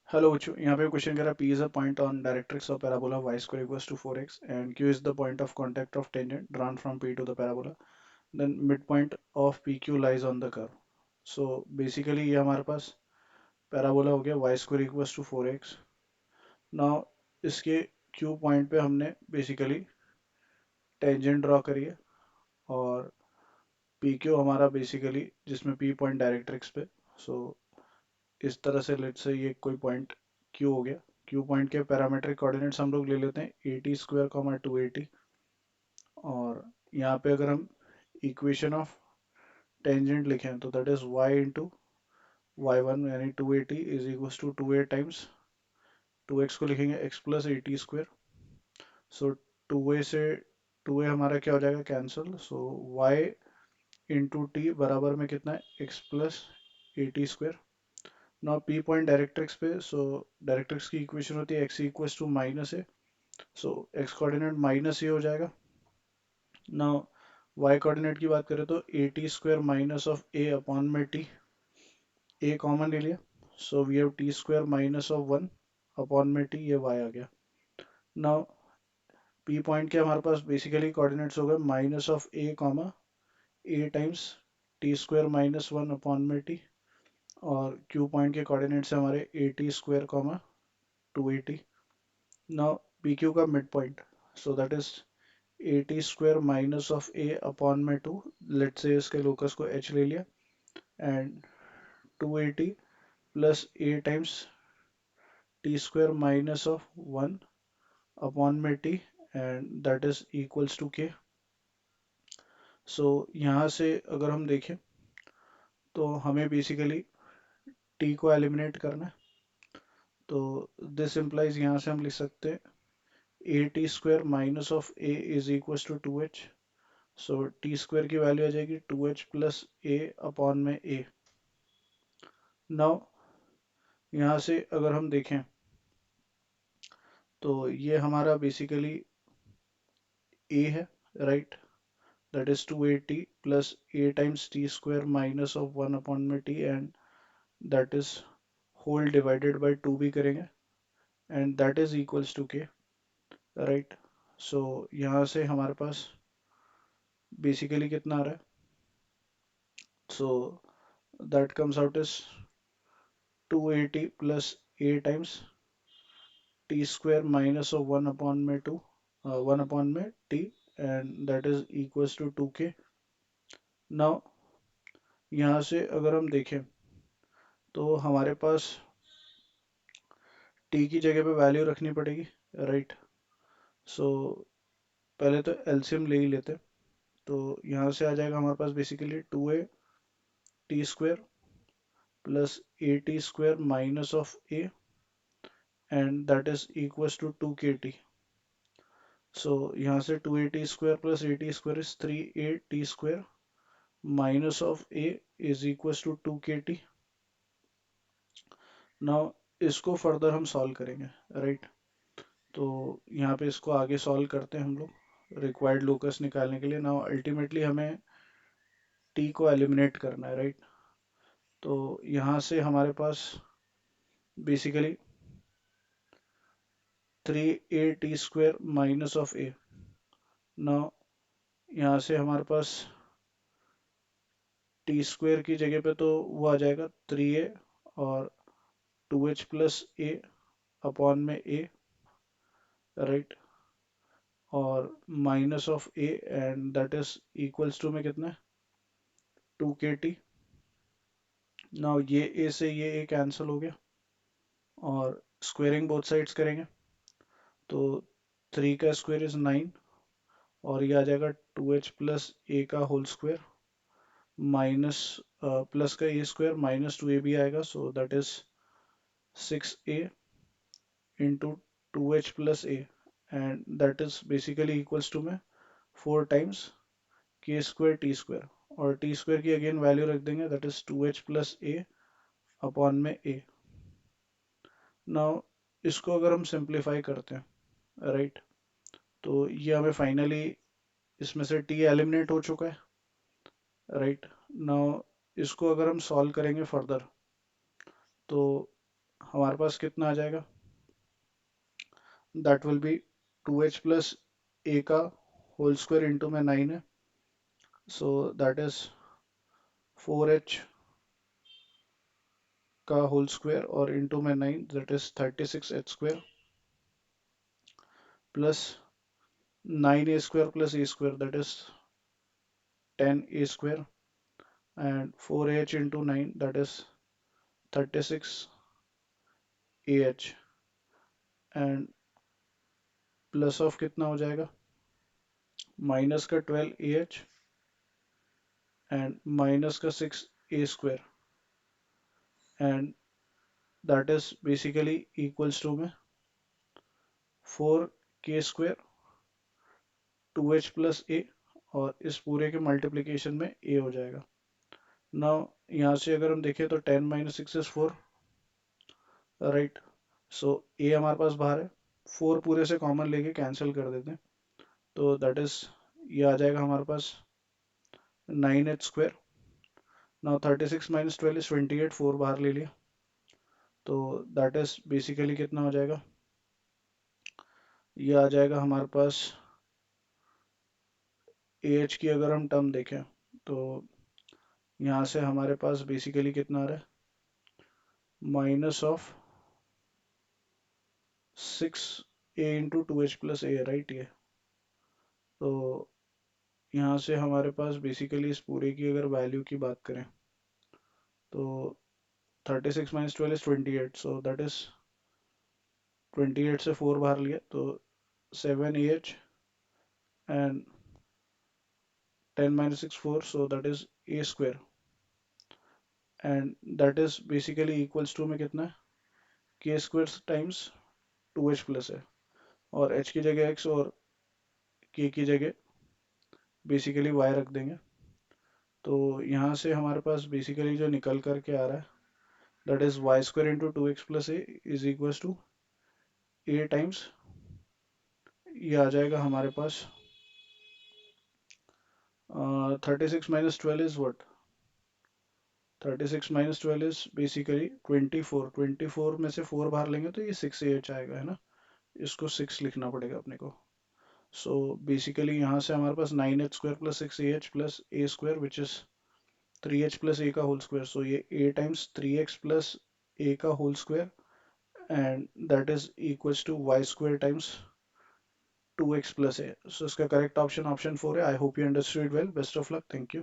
Hello बच्चों, यहाँ पे क्वेश्चन कह रहा है P is a point on directrix of parabola y square equals to 4x and Q is the point of contact of tangent drawn from P to the parabola. Then midpoint of PQ lies on the curve. So basically ये हमारे पास parabola हो गया y square equals to 4x. Now इसके Q point पे हमने basically tangent draw करी है और PQ हमारा बेसिकली जिसमें P पॉइंट डायरेक्ट्रिक्स पे. सो इस तरह से लेट से ये कोई पॉइंट Q हो गया. Q पॉइंट के पैरामेट्रिक कोऑर्डिनेट्स हम लोग ले लेते हैं 80 स्क्वायर कॉमा 280. और यहाँ पे अगर हम इक्वेशन ऑफ टेंजेंट लिखें तो that is y into y one यानी 280 is equals to 2a times 2x को लिखेंगे x प्लस 80 स्क्वायर. सो 2a से 2a हमारा क्या हो जाएगा cancel. So y into t बराबर में कितना है x plus 80 square. Now p point directrix पे. सो डायरेक्ट्रिक्स की इक्वेशन होती है x equals to minus a. So x coordinate minus a हो जाएगा. नाउ y कोऑर्डिनेट की बात करें तो 80 square minus of a upon में t. a कॉमन ले लिया. So we have t square minus of 1 upon में t. ये y आ गया. नाउ p पॉइंट के हमारे पास बेसिकली कोऑर्डिनेट्स हो गए minus of a comma a times t square minus 1 upon में t. और q पॉइंट के कोऑर्डिनेट्स है हमारे 80 स्क्वायर कॉमा 280. नाउ pq का mid point. So that is 80 square minus of a upon में 2. लेट्स से इसके लोकस को h ले लिया and 280 plus a times t square minus of 1 upon में t and that is equals to k. So यहाँ से अगर हम देखें तो हमें बेसिकली t को एलिमिनेट करना है. तो दिस इम्प्लाइज यहाँ से हम लिख सकते हैं a t square minus of a is equals to 2h. So t square की वैल्यू आ जाएगी 2h प्लस ए अपॉन में ए. नाउ यहाँ से अगर हम देखें तो ये हमारा बेसिकली a है, right. That is 280 plus a times t square minus of 1 upon में t and that is whole divided by 2 भी करेंगे and that is equals to k, right. So यहाँ से हमारे पास बेसिकली कितना आ रहा है. So that comes out is 280 plus a times t square minus of 1 upon में 2 1 अपॉन में t and that is equals to 2k. Now यहाँ से अगर हम देखें तो हमारे पास t की जगह पे वैल्यू रखनी पड़ेगी, राइट. सो पहले तो एलसीएम ले ही लेते हैं. तो यहाँ से आ जाएगा हमारे पास basically 2a t square plus a t square minus of a and that is equals to 2kt. So यहाँ से 2a square plus a t square is 3a square minus of a is equals to 2kt. Now इसको further हम solve करेंगे, right. तो यहाँ पे इसको आगे सॉल्व करते हैं हम लोग रिक्वायर्ड लोकस निकालने के लिए. नाउ अल्टीमेटली हमें t को एलिमिनेट करना है, राइट. तो यहाँ से हमारे पास basically 3a square minus of a. Now यहाँ से हमारे पास टी स्क्वायर की जगह पे तो वो आ जाएगा 3a और 2h प्लस ए अपॉन में a, राइट. और minus of a and that is equals to में कितना है 2kt. नाउ ये a से ये a कैंसिल हो गया और स्क्वेयरिंग बोथ साइड्स करेंगे तो 3 का स्क्वायर इज 9 और ये आ जाएगा 2h प्लस ए का होल स्क्वायर माइनस प्लस का ए स्क्वायर माइनस 2a भी आएगा. So that is 6a into 2h plus a and that is basically equals to में 4 टाइम्स के स्क्वायर टी स्क्वायर. और टी स्क्वायर की अगेन वैल्यू रख देंगे that is 2h plus a upon में a. Now इसको अगर हम सिंप्लीफाई करते हैं, राइट, तो ये हमें फाइनली इसमें से टी एलिमिनेट हो चुका है, राइट. नाउ इसको अगर हम सॉल्व करेंगे फर्दर तो हमारे पास कितना आ जाएगा, that will be 2h plus a का होल स्क्वायर इंटू में 9 है, सो दैट इज 4h का होल स्क्वायर और इंटू में 9 that is 36h square plus 9a square plus a square that is 10a square and 4h into 9 that is 36ah and plus of कितना हो जाएगा, minus का 12ah and minus का 6a square and that is basically equals to में 4k square 2h plus a और इस पूरे के मल्टीप्लिकेशन में a हो जाएगा। नाउ यहाँ से अगर हम देखें तो 10 minus 6 is 4, right, so a हमारे पास बाहर है, 4 पूरे से कॉमन लेके कैंसिल कर देते हैं, तो दैट इज ये आ जाएगा हमारे पास 9h स्क्वायर। नाउ 36 माइनस 12 इज 28, 4 बाहर ले लिया, तो दैट इज बेसिकली कितना हो जाएगा, ये आ जाएगा हमारे पास एच की अगर हम टर्म देखें तो यहाँ से हमारे पास बेसिकली कितना आ रहा है, minus of 6a into 2h plus A, right, ये तो यहाँ से हमारे पास बेसिकली इस पूरे की अगर वैल्यू की बात करें तो 36 माइनस 12 इज 28, सो दैट इज 28 से 4 बाहर लिया तो 7ah and 10 minus 6 4, so that is a square and that is basically equals to में कितना है, k square times 2h plus है और h की जगह x और k की जगह बेसिकली y रख देंगे, तो यहाँ से हमारे पास बेसिकली जो निकल करके आ रहा है that is y square into 2x plus a is equals to a times, ये आ जाएगा हमारे पास 36 माइनस 12 इज व्हाट, 36 माइनस 12 इज बेसिकली 24, 24 में से 4 बाहर लेंगे तो ये 6ah आएगा, है ना, इसको 6 लिखना पड़ेगा अपने को, सो बेसिकली यहाँ से हमारे पास 9h square plus 6ah plus a square which is 3h plus a का होल स्क्वायर, सो ये a times 3x plus a का whole square and that is equals to y square times 2x plus a, so इसका correct option option 4 है। I hope you understood well, best of luck, thank you.